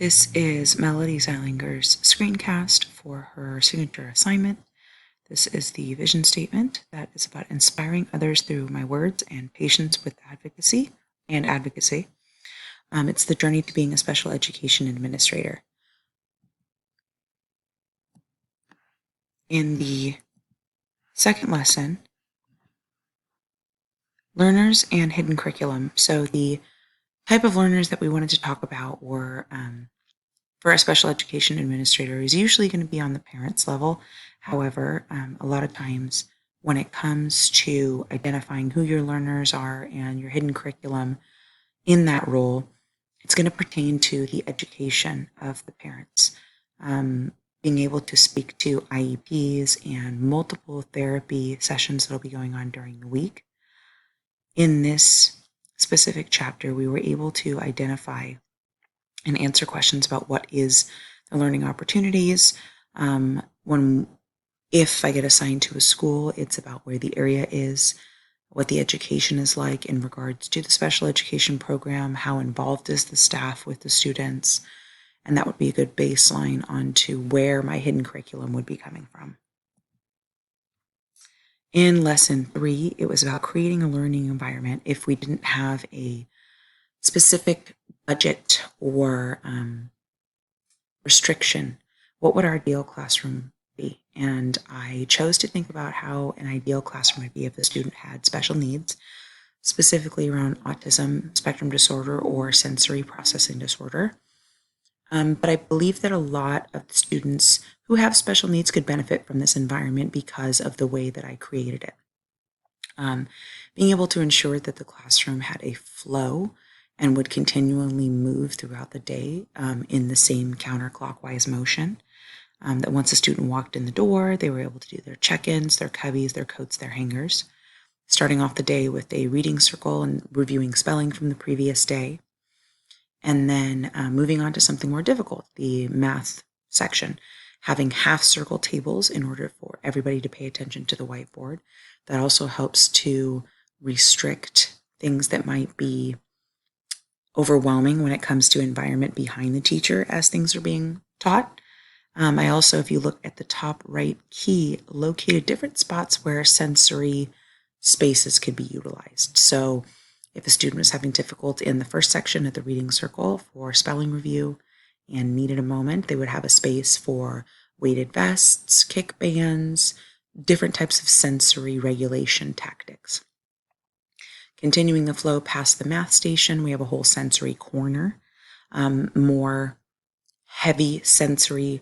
This is Melody Zeilinger's screencast for her signature assignment. This is the vision statement that is about inspiring others through my words and patience with advocacy. It's the journey to being a special education administrator. In the second lesson, learners and hidden curriculum. So the type of learners that we wanted to talk about were, for a special education administrator, is usually going to be on the parents level. However, a lot of times when it comes to identifying who your learners are and your hidden curriculum in that role, it's going to pertain to the education of the parents. Being able to speak to IEPs and multiple therapy sessions that will be going on during the week. In this specific chapter, we were able to identify and answer questions about what is the learning opportunities. If I get assigned to a school, it's about where the area is, what the education is like in regards to the special education program, how involved is the staff with the students, and that would be a good baseline onto where my hidden curriculum would be coming from. In lesson 3, it was about creating a learning environment if we didn't have a specific budget or restriction. What would our ideal classroom be? And I chose to think about how an ideal classroom would be if the student had special needs, specifically around autism spectrum disorder or sensory processing disorder. But I believe that a lot of the students who have special needs could benefit from this environment because of the way that I created it. Being able to ensure that the classroom had a flow and would continually move throughout the day in the same counterclockwise motion. That once a student walked in the door, they were able to do their check-ins, their cubbies, their coats, their hangers, starting off the day with a reading circle and reviewing spelling from the previous day. And then moving on to something more difficult, the math section, having half circle tables in order for everybody to pay attention to the whiteboard. That also helps to restrict things that might be overwhelming when it comes to environment behind the teacher as things are being taught. I also, if you look at the top right key, located different spots where sensory spaces could be utilized. So if a student was having difficulty in the first section at the reading circle for spelling review and needed a moment, they would have a space for weighted vests, kick bands, different types of sensory regulation tactics. Continuing the flow past the math station, we have a whole sensory corner, more heavy sensory,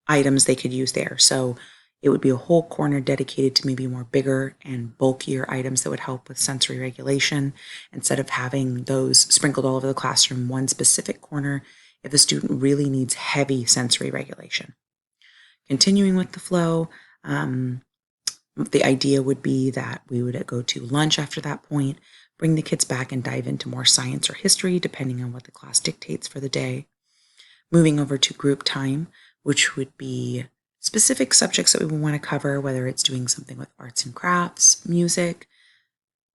items they could use there. So it would be a whole corner dedicated to maybe more bigger and bulkier items that would help with sensory regulation. Instead of having those sprinkled all over the classroom, one specific corner if a student really needs heavy sensory regulation. Continuing with the flow, the idea would be that we would go to lunch after that point, bring the kids back and dive into more science or history, depending on what the class dictates for the day. Moving over to group time, which would be specific subjects that we would want to cover, whether it's doing something with arts and crafts, music,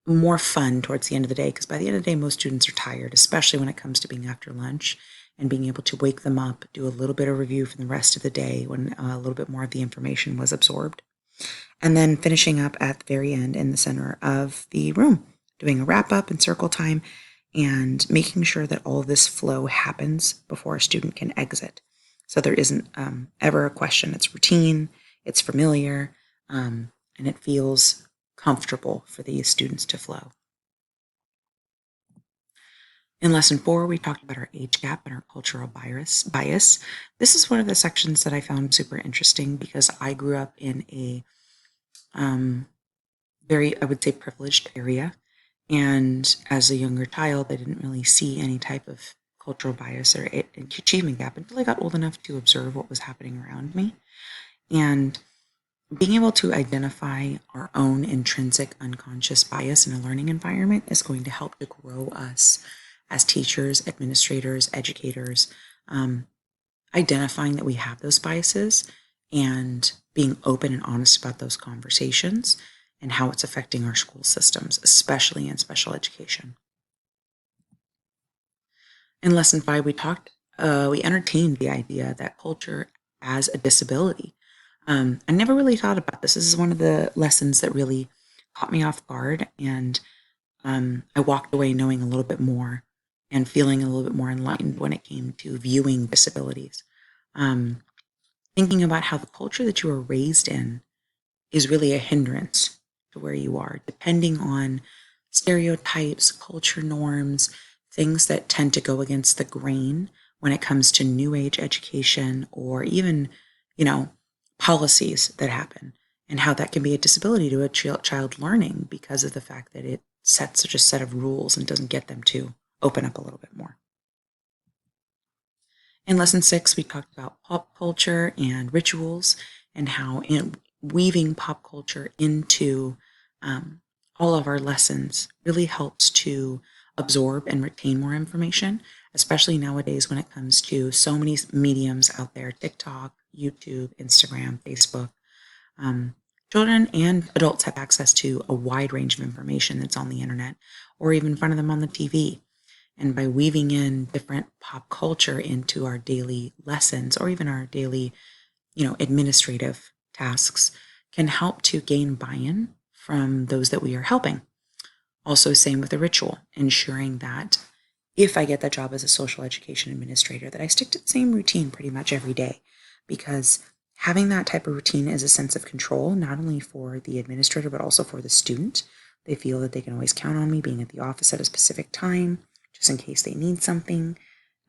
more fun towards the end of the day, because by the end of the day, most students are tired, especially when it comes to being after lunch, and being able to wake them up, do a little bit of review for the rest of the day when a little bit more of the information was absorbed. And then finishing up at the very end in the center of the room, doing a wrap up and circle time, and making sure that all of this flow happens before a student can exit. So there isn't ever a question. It's routine, it's familiar, and it feels comfortable for these students to flow. In lesson 4, we talked about our age gap and our cultural bias. This is one of the sections that I found super interesting because I grew up in a very, I would say, privileged area. And as a younger child, I didn't really see any type of cultural bias or achievement gap until I got old enough to observe what was happening around me. And being able to identify our own intrinsic unconscious bias in a learning environment is going to help to grow us as teachers, administrators, educators, identifying that we have those biases and being open and honest about those conversations and how it's affecting our school systems, especially in special education. In lesson 5, we entertained the idea that culture as a disability. I never really thought about this. This is one of the lessons that really caught me off guard, and I walked away knowing a little bit more and feeling a little bit more enlightened when it came to viewing disabilities. Um, Thinking about how the culture that you were raised in is really a hindrance to where you are, depending on stereotypes, culture norms, things that tend to go against the grain when it comes to new age education or even, you know, policies that happen, and how that can be a disability to a child learning because of the fact that it sets such a set of rules and doesn't get them to open up a little bit more. In lesson 6, we talked about pop culture and rituals and how weaving pop culture into um, all of our lessons really helps to absorb and retain more information, especially nowadays when it comes to so many mediums out there: TikTok, YouTube, Instagram, Facebook. Um, Children and adults have access to a wide range of information that's on the internet or even in front of them on the TV. And by weaving in different pop culture into our daily lessons or even our daily, administrative tasks can help to gain buy-in from those that we are helping. Also, same with the ritual, ensuring that if I get that job as a social education administrator, that I stick to the same routine pretty much every day, because having that type of routine is a sense of control, not only for the administrator, but also for the student. They feel that they can always count on me being at the office at a specific time, just in case they need something.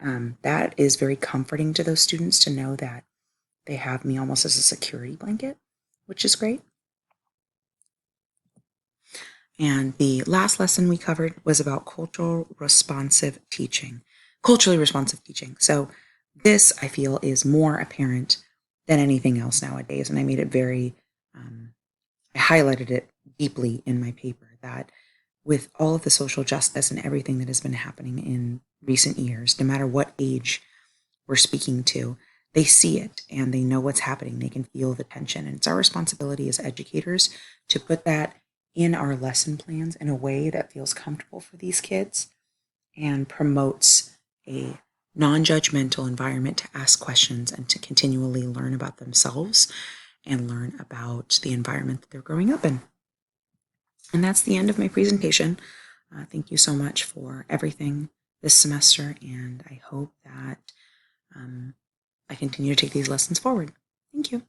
That is very comforting to those students to know that they have me almost as a security blanket, which is great. And the last lesson we covered was about culturally responsive teaching. So this, I feel, is more apparent than anything else nowadays. And I made it I highlighted it deeply in my paper that with all of the social justice and everything that has been happening in recent years, no matter what age we're speaking to, they see it and they know what's happening. They can feel the tension. And it's our responsibility as educators to put that in our lesson plans in a way that feels comfortable for these kids and promotes a non-judgmental environment to ask questions and to continually learn about themselves and learn about the environment that they're growing up in. And that's the end of my presentation. Thank you so much for everything this semester, and I hope that I continue to take these lessons forward. Thank you.